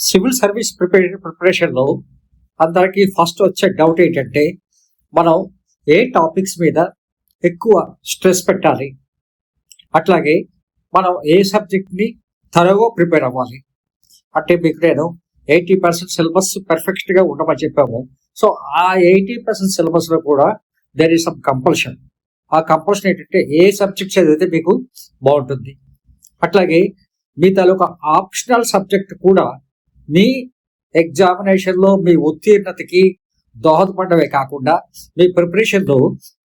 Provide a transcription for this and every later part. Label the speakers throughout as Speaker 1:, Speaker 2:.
Speaker 1: Civil service ప్రిపరేషన్లో అందరికీ first వచ్చే డౌట్ ఏంటంటే మనం ఏ టాపిక్స్ మీద ఎక్కువ స్ట్రెస్ పెట్టాలి, అట్లాగే మనం ఏ సబ్జెక్ట్ని త్వరగా ప్రిపేర్ అవ్వాలి. అంటే మీకు నేను 80% సిలబస్ పర్ఫెక్ట్గా ఉండమని చెప్పాము. సో ఆ 80% సిలబస్లో కూడా దెర్ ఈస్ సమ్ కంపల్షన్. ఆ కంపల్షన్ ఏంటంటే ఏ సబ్జెక్ట్ చదివితే మీకు బాగుంటుంది. అట్లాగే మీ తాలూకా ఆప్షనల్ సబ్జెక్ట్ కూడా మీ ఎగ్జామినేషన్లో మీ ఉత్తీర్ణతకి దోహదపడమే కాకుండా మీ ప్రిపరేషన్లో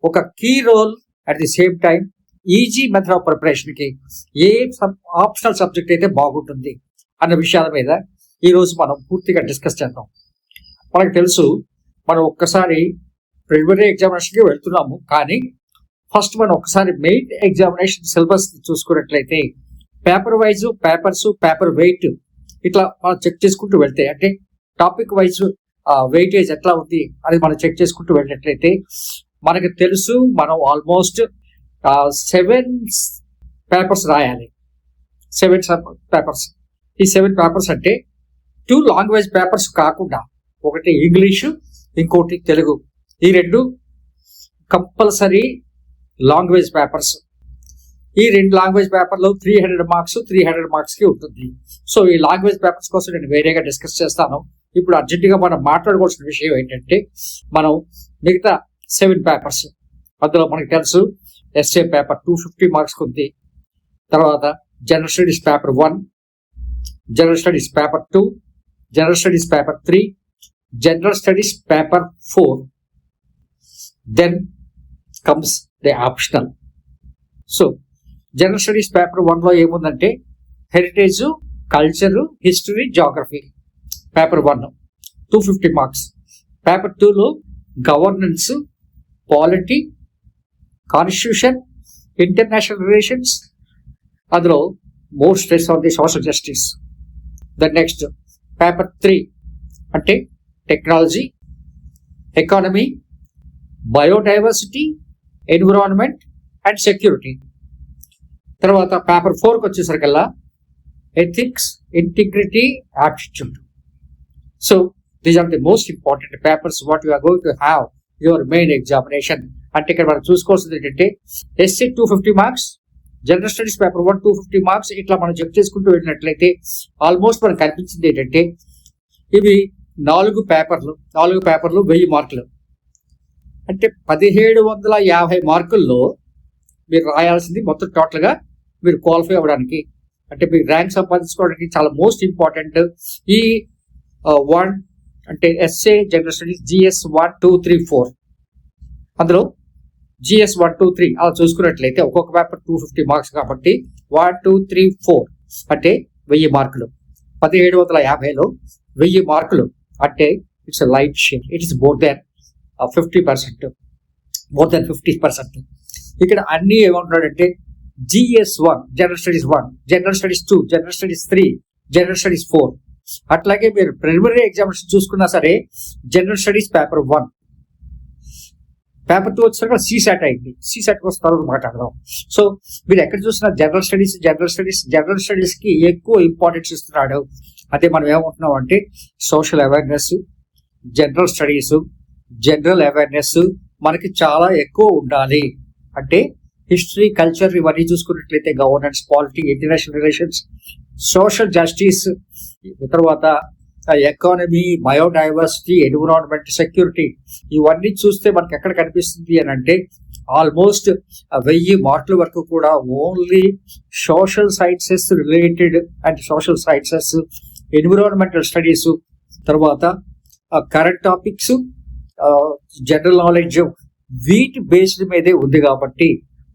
Speaker 1: ఒక key role at the same time easy method of ప్రిపరేషన్కి ఏ ఆప్షనల్ సబ్జెక్ట్ అయితే బాగుంటుంది అన్న విషయాల మీద ఈరోజు మనం పూర్తిగా డిస్కస్ చేద్దాం. మనకు తెలుసు మనం ఒక్కసారి ప్రిలిమినరీ ఎగ్జామినేషన్కి వెళ్తున్నాము, కానీ ఫస్ట్ మనం ఒకసారి మెయిన్ ఎగ్జామినేషన్ సిలబస్ చూసుకున్నట్లయితే పేపర్ వైజ్ పేపర్ వెయిట్ ఇట్లా మనం చెక్ చేసుకుంటూ వెళ్తే, అంటే టాపిక్ వైజ్ వెయిటేజ్ ఎట్లా ఉంది అది మనం చెక్ చేసుకుంటూ వెళ్ళినట్లయితే మనకు తెలుసు మనం ఆల్మోస్ట్ 7 పేపర్స్ రాయాలి. 7 పేపర్స్. ఈ 7 పేపర్స్ అంటే 2 లాంగ్వేజ్ పేపర్స్ కాకుండా ఒకటి ఇంగ్లీషు, ఇంకోటి తెలుగు. ఈ 2 కంపల్సరీ లాంగ్వేజ్ పేపర్స్. ఈ 2 లాంగ్వేజ్ పేపర్లో 300 మార్క్స్కి ఉంటుంది. సో ఈ లాంగ్వేజ్ పేపర్స్ కోసం నేను వేరేగా డిస్కస్ చేస్తాను. ఇప్పుడు అర్జెంటుగా మనం మాట్లాడుకోవాల్సిన విషయం ఏంటంటే మనం మిగతా 7 పేపర్స్, అందులో మనకి తెలుసు ఎస్ఏ పేపర్ 250 మార్క్స్కి ఉంది. తర్వాత general studies paper 1, general studies paper 2, general studies paper 3, general studies paper 4. Then comes the optional. So general studies paper 1లో ఏముందంటే heritage, culture, history, geography. Paper 1 250 marks. Paper 2లో governance, polity, constitution, international relations, అందులో more stress on the social justice. The next paper 3 అంటే technology, economy, biodiversity, environment and security. తర్వాత paper 4కి వచ్చేసరికల్లా ethics, integrity, aptitude. So these are the most important papers what you are going to have your main examination. అంటే ఇక్కడ మనం చూసుకోవాల్సింది ఏంటంటే S A 250 marks, general studies paper 1 250 marks. ఇట్లా మనం చెక్ చేసుకుంటూ వెళ్ళినట్లయితే ఆల్మోస్ట్ మనకు కనిపించింది ఏంటంటే ఇవి 4 పేపర్లు 1000 మార్కులు. అంటే 1750 మార్కుల్లో మీరు రాయాల్సింది మొత్తం టోటల్గా మీరు క్వాలిఫై అవ్వడానికి, అంటే మీరు ర్యాంక్ సంపాదించుకోవడానికి చాలా మోస్ట్ ఇంపార్టెంట్ ఈ 1 అంటే ఎస్ఏ, జనరల్ స్టడీస్, జిఎస్ 1 2 3 4. అందులో జిఎస్ 1 2 3 అలా చూసుకున్నట్లయితే ఒక్కొక్క పేపర్ 250 మార్క్స్ కాబట్టి 1 2 3 4 అంటే 1000 మార్కులు. 1750లో 1000 మార్కులు అంటే it's light share. It is more than 50%, more than 50%. ఇక్కడ అన్ని ఏమంటున్నాడంటే G S 1 general studies 1, general studies 2, general studies 3, general studies 4. అట్లాగే మీరు ప్రిలిమినరీ ఎగ్జామినేషన్ చూసుకున్నా సరే జనరల్ స్టడీస్ పేపర్ 1, పేపర్ 2 వచ్చేసరికి సీసాట్ అయింది. సీసాట్ కోసం తర్వాత మాట్లాడదాం. సో మీరు ఎక్కడ చూసినా జనరల్ స్టడీస్కి ఎక్కువ ఇంపార్టెన్స్ ఇస్తున్నాడు. అదే మనం ఏమంటున్నాం అంటే social awareness, general studies, general awareness మనకి చాలా ఎక్కువ ఉండాలి. అంటే హిస్టరీ, కల్చర్ ఇవన్నీ చూసుకున్నట్లయితే governance, polity, international relations, social justice, తర్వాత ఎకానమీ, బయోడైవర్సిటీ, ఎన్విరాన్మెంట్, సెక్యూరిటీ ఇవన్నీ చూస్తే మనకి ఎక్కడ కనిపిస్తుంది అని అంటే ఆల్మోస్ట్ 1000 మార్కుల వరకు కూడా only social sciences related and social sciences, environmental studies, తర్వాత కరెంట్ టాపిక్స్, జనరల్ నాలెడ్జ్ వీటి బేస్డ్ మీదే ఉంది. కాబట్టి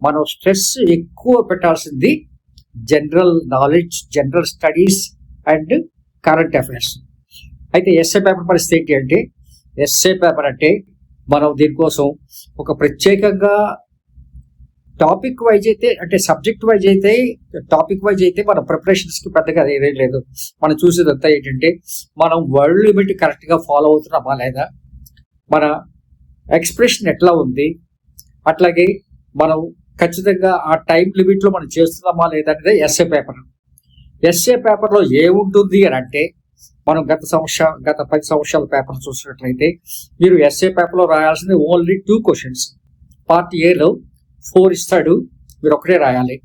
Speaker 1: మనం స్ట్రెస్ ఎక్కువ పెట్టాల్సింది general knowledge, general studies and current affairs. అయితే ఎస్ఏ పేపర్ పరిస్థితి ఏంటి అంటే ఎస్ఏ పేపర్ అంటే మనం దీనికోసం ఒక ప్రత్యేకంగా టాపిక్ వైజ్ అయితే, అంటే సబ్జెక్ట్ వైజ్ అయితే, టాపిక్ వైజ్ అయితే మన ప్రిపరేషన్స్కి పెద్దగా ఏదేం లేదు. మనం చూసేదంతా ఏంటంటే మనం వర్డ్ లిమిట్ కరెక్ట్గా ఫాలో అవుతున్నామా లేదా, మన ఎక్స్ప్రెషన్ ఎట్లా ఉంది, అట్లాగే మనం ఖచ్చితంగా ఆ టైం లిమిట్లో మనం చేస్తున్నామా లేదా అనేది ఎస్ఏ పేపర్. ఎస్ఏ పేపర్లో ఏముంటుంది అని అంటే మనం గత 10 సంవత్సరాల పేపర్ చూసినట్లయితే మీరు ఎస్ఏ పేపర్లో రాయాల్సింది ఓన్లీ 2 క్వశ్చన్స్. పార్ట్ ఏలో 4 ఇస్తాడు, మీరు ఒకటే రాయాలి.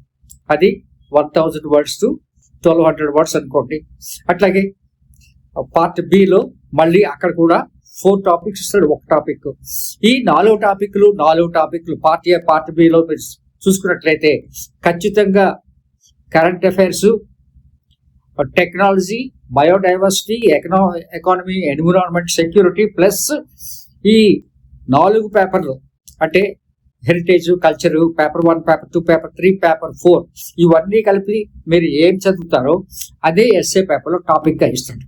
Speaker 1: అది 1000 words to 1200 words అనుకోండి. అట్లాగే పార్ట్ బిలో మళ్ళీ అక్కడ కూడా 4 టాపిక్స్ ఇస్తాడు, ఒక టాపిక్. ఈ 4 టాపిక్లు పార్ట్ ఏ పార్ట్ బిలో మీరు చూసుకున్నట్లయితే ఖచ్చితంగా current affairs, technology, biodiversity, economy, environment, security plus ఈ 4 పేపర్లు అంటే heritage, culture, paper 1, paper 2, paper 3, paper 4 ఇవన్నీ కలిపి మీరు ఏం చదువుతారో అదే ఎస్ఏ పేపర్లో టాపిక్గా ఇస్తాడు.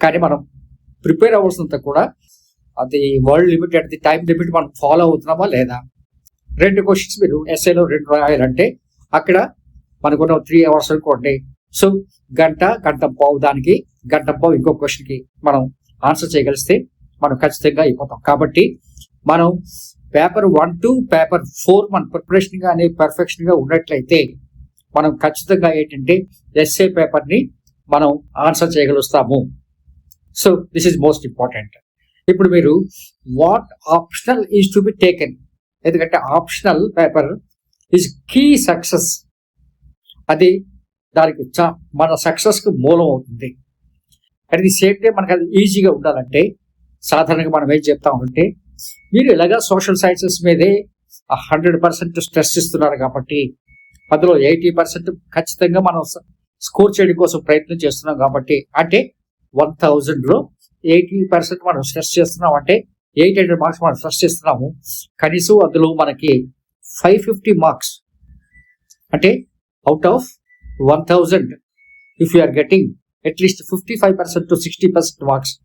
Speaker 1: కానీ మనం ప్రిపేర్ అవ్వాల్సినంత కూడా అది వరల్డ్ లిమిట్ అంటే టైం లిమిట్ మనం ఫాలో అవుతున్నామా లేదా. 2 క్వశ్చన్స్ మీరు ఎస్ఏలో 2 రాయాలంటే అక్కడ మనకున్న 3 hours అనుకోండి. సో గంట పావు దానికి, గంట పావు ఇంకో క్వశ్చన్కి మనం ఆన్సర్ చేయగలిస్తే మనం ఖచ్చితంగా అయిపోతాం. కాబట్టి మనం పేపర్ 1 to పేపర్ 4 మన ప్రిపరేషన్ కానీ పర్ఫెక్షన్ గా ఉన్నట్లయితే మనం ఖచ్చితంగా ఏంటంటే ఎస్ఏ పేపర్ని మనం ఆన్సర్ చేయగలుస్తాము. So this is most important. ఇప్పుడు మీరు what optional is to be taken, ఎందుకంటే optional paper is key success. అది దానికి మన సక్సెస్కి మూలం అవుతుంది. అట్ ది సేమ్ టైం మనకు అది ఈజీగా ఉండాలంటే సాధారణంగా మనం ఏం చెప్తామంటే మీరు ఇలాగా సోషల్ సైన్సెస్ మీదే 100% స్ట్రెస్ ఇస్తున్నారు కాబట్టి అందులో 80% ఖచ్చితంగా మనం స్కోర్ చేయడం కోసం ప్రయత్నం చేస్తున్నాం కాబట్టి, అంటే 1000లో 80% మనం స్ట్రెస్ చేస్తున్నాం అంటే 800 మార్క్స్ మనం స్ట్రెస్ చేస్తున్నాము. కనీసం అందులో మనకి 550 మార్క్స్ అంటే out of 1000 if you are getting at least 55% to 60% marks,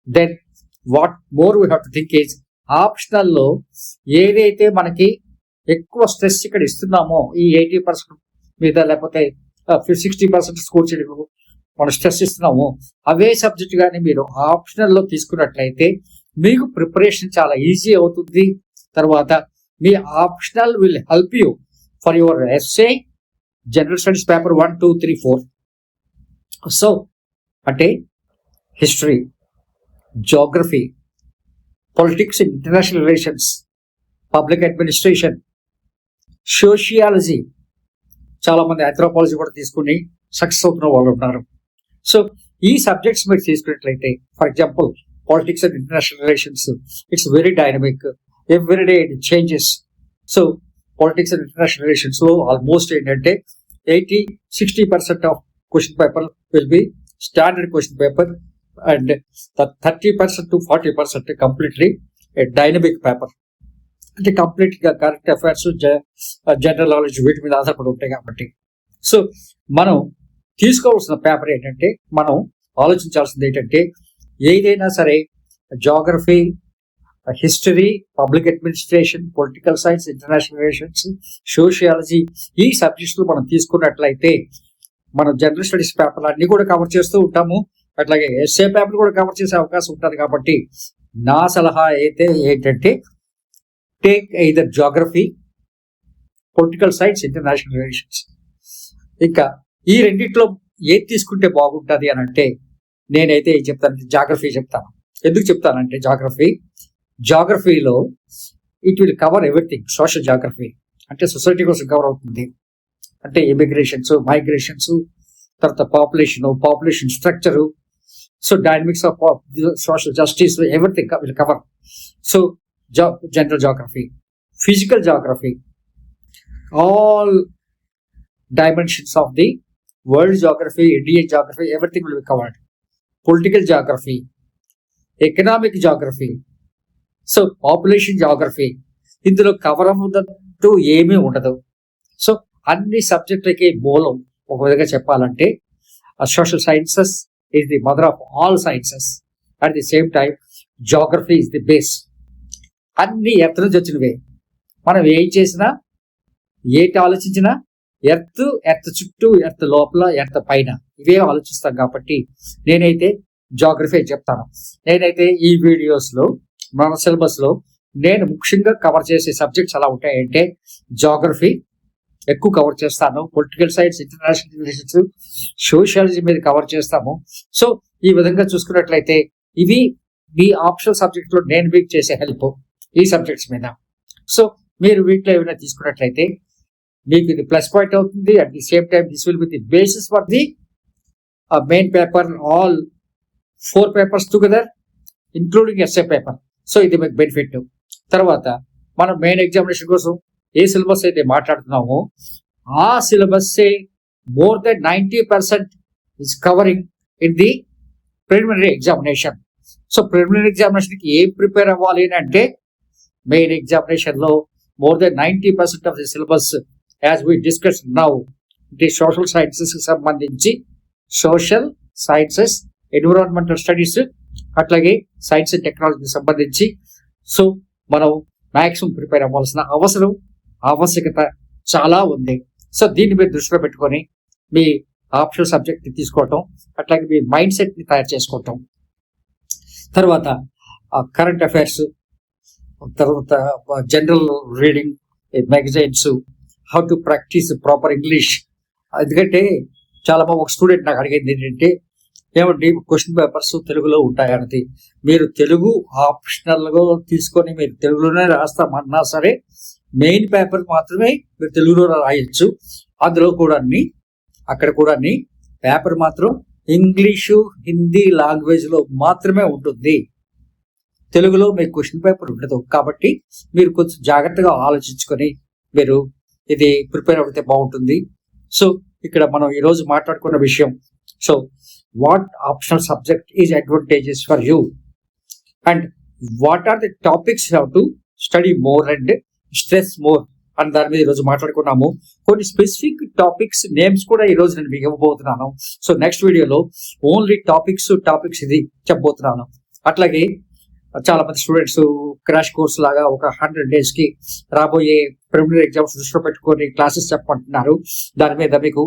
Speaker 1: then what more we have to think is ఆప్షనల్లో ఏదైతే మనకి ఎక్కువ స్ట్రెస్ ఇక్కడ ఇస్తున్నామో ఈ 80% మీద లేకపోతే 60% స్కోర్ చేయడం మనం స్ట్రెస్ ఇస్తున్నాము అవే సబ్జెక్ట్ కానీ మీరు ఆప్షనల్లో తీసుకున్నట్లయితే మీకు ప్రిపరేషన్ చాలా ఈజీ అవుతుంది. తర్వాత మీ optional will help you for your essay, general studies paper 1, 2, 3, 4. So అంటే history, geography, politics and international relations, public administration, sociology, చాలా మంది ఆంథ్రోపాలజీ కూడా తీసుకుని సక్సెస్ అవుతున్న వాళ్ళు ఉన్నారు. సో ఈ సబ్జెక్ట్స్ మీరు తీసుకున్నట్లయితే for example politics and international relations, it's very dynamic, every day it changes. So politics and international relations లో ఆల్మోస్ట్ ఏంటంటే 60% of question paper will be standard question paper and 30% to 40% completely dynamic paper, అంటే complete గా current affairs, general knowledge వీటి మీద ఆధారపడి ఉంటాయి కాబట్టి. So మనం తీసుకోవాల్సిన పేపర్ ఏంటంటే మనం ఆలోచించాల్సింది ఏంటంటే ఏదైనా సరే geography, history, public administration, political science, international relations, sociology ఈ సబ్జెక్ట్స్ మనం తీసుకున్నట్లయితే మనం జనరల్ స్టడీస్ పేపర్ అన్ని కూడా కవర్ చేస్తూ ఉంటాము. అట్లాగే ఎస్ఏ పేపర్ కూడా కవర్ చేసే అవకాశం ఉంటుంది. కాబట్టి నా సలహా అయితే ఏంటంటే take either geography, political science, international relations. ఇంకా ఈ రెండిట్లో ఏది తీసుకుంటే బాగుంటుంది అని అంటే నేనైతే ఏం చెప్తాను, జాగ్రఫీ చెప్తాను. ఎందుకు చెప్తానంటే జాగ్రఫీలో it will cover everything. Social geography అంటే సొసైటీ కోసం కవర్ అవుతుంది, అంటే ఇమిగ్రేషన్స్, మైగ్రేషన్స్, తర్వాత population structure, so dynamics of social justice, everything will cover. So general geography, physical geography, all dimensions of the world geography, Indian geography, everything will be covered. Political geography, economic geography, so population geography, ఇందులో cover అవ్వదంటూ ఏమీ ఉండదు. So అన్ని సబ్జెక్టులకి మూలం ఒక విధంగా చెప్పాలంటే social sciences is the mother of all sciences. At the same time geography is the base. అన్ని earth నుంచి వచ్చినవే. మనం ఏం చేసినా, ఏంటి ఆలోచించినా ఎర్త్ చుట్టూ, ఎర్త్ లోపల, ఎర్త్ పైన ఇవే ఆలోచిస్తాం. కాబట్టి నేనైతే జాగ్రఫీ చెప్తాను. నేనైతే ఈ వీడియోస్లో మన సిలబస్లో నేను ముఖ్యంగా కవర్ చేసే సబ్జెక్ట్స్ ఎలా ఉంటాయంటే జాగ్రఫీ ఎక్కువ కవర్ చేస్తాను, political science, international relations, sociology మీద కవర్ చేస్తాము. సో ఈ విధంగా చూసుకున్నట్లయితే ఇవి మీ ఆప్షనల్ సబ్జెక్ట్ లో నేను మీకు చేసే హెల్ప్ ఈ సబ్జెక్ట్స్ మీద. సో మీరు వీటిలో ఏమైనా తీసుకున్నట్లయితే మీకు ఇది ప్లస్ పాయింట్ అవుతుంది. At the same time this will be the basis for the main paper, all 4 papers together including S A paper. So ఇది మీకు బెనిఫిట్. తర్వాత మనం మెయిన్ ఎగ్జామినేషన్ కోసం ఏ సిలబస్ అయితే మాట్లాడుతున్నామో ఆ syllabus more than 90% is covering in the preliminary examination. So preliminary examination కి ఏం ప్రిపేర్ అవ్వాలి అంటే మెయిన్ ఎగ్జామినేషన్ లో more than 90% of the syllabus as we discuss now the social sciences కి సంబంధించి సోషల్ సైన్సెస్, ఎన్విరాన్మెంటల్ స్టడీస్, అట్లాగే science and టెక్నాలజీకి సంబంధించి సో మనం మ్యాక్సిమం ప్రిపేర్ అవ్వాల్సిన ఆవశ్యకత చాలా ఉంది. సో దీన్ని మీరు దృష్టిలో పెట్టుకొని మీ ఆప్షనల్ సబ్జెక్ట్ ని తీసుకోవటం, అట్లాగే మీ మైండ్ సెట్ ని తయారు చేసుకోవటం. తర్వాత కరెంట్ అఫైర్స్, తర్వాత general reading, magazines, how to practice proper English. ఎందుకంటే చాలా మంది ఒక స్టూడెంట్ నాకు అడిగింది ఏంటంటే ఏమంటే క్వశ్చన్ పేపర్స్ తెలుగులో ఉంటాయన్నది. మీరు తెలుగు ఆప్షనల్ గా తీసుకొని మీరు తెలుగులోనే రాస్తామన్నా సరే మెయిన్ పేపర్ మాత్రమే మీరు తెలుగులో రాయొచ్చు. అందులో కూడా అక్కడ కూడా పేపర్ మాత్రం ఇంగ్లీషు, హిందీ లాంగ్వేజ్ లో మాత్రమే ఉంటుంది. తెలుగులో మీకు క్వశ్చన్ పేపర్ ఉండదు. కాబట్టి మీరు కొంచెం జాగ్రత్తగా ఆలోచించుకొని మీరు ఇది ప్రిపేర్ అవుతే బాగుంటుంది. సో ఇక్కడ మనం ఈరోజు మాట్లాడుకున్న విషయం, so what optional subject is advantages for you and what are the topics you have to study more and stress more అని దాని మీద ఈరోజు మాట్లాడుకున్నాము. కొన్ని స్పెసిఫిక్ టాపిక్స్ నేమ్స్ కూడా ఈరోజు నేను మీకు ఇవ్వబోతున్నాను. సో నెక్స్ట్ వీడియోలో ఓన్లీ టాపిక్స్ ఇది చెప్పబోతున్నాను. అట్లాగే చాలా మంది స్టూడెంట్స్ క్రాష్ కోర్స్ లాగా ఒక 100 days కి రాబోయే ప్రిలిమినరీ ఎగ్జామ్స్ దృష్టిలో పెట్టుకొని క్లాసెస్ చెప్పమంటున్నారు. దాని మీద మీకు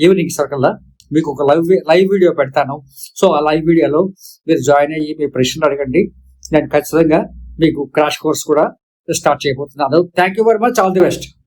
Speaker 1: ఈవినింగ్ సర్కల్లా మీకు ఒక లైవ్ వీడియో పెడతాను. సో ఆ లైవ్ వీడియోలో మీరు జాయిన్ అయ్యి మీ ప్రశ్నలు అడగండి. నేను ఖచ్చితంగా మీకు క్రాష్ కోర్స్ కూడా స్టార్ట్ చేయబోతున్నాను. Thank you very much. All the best.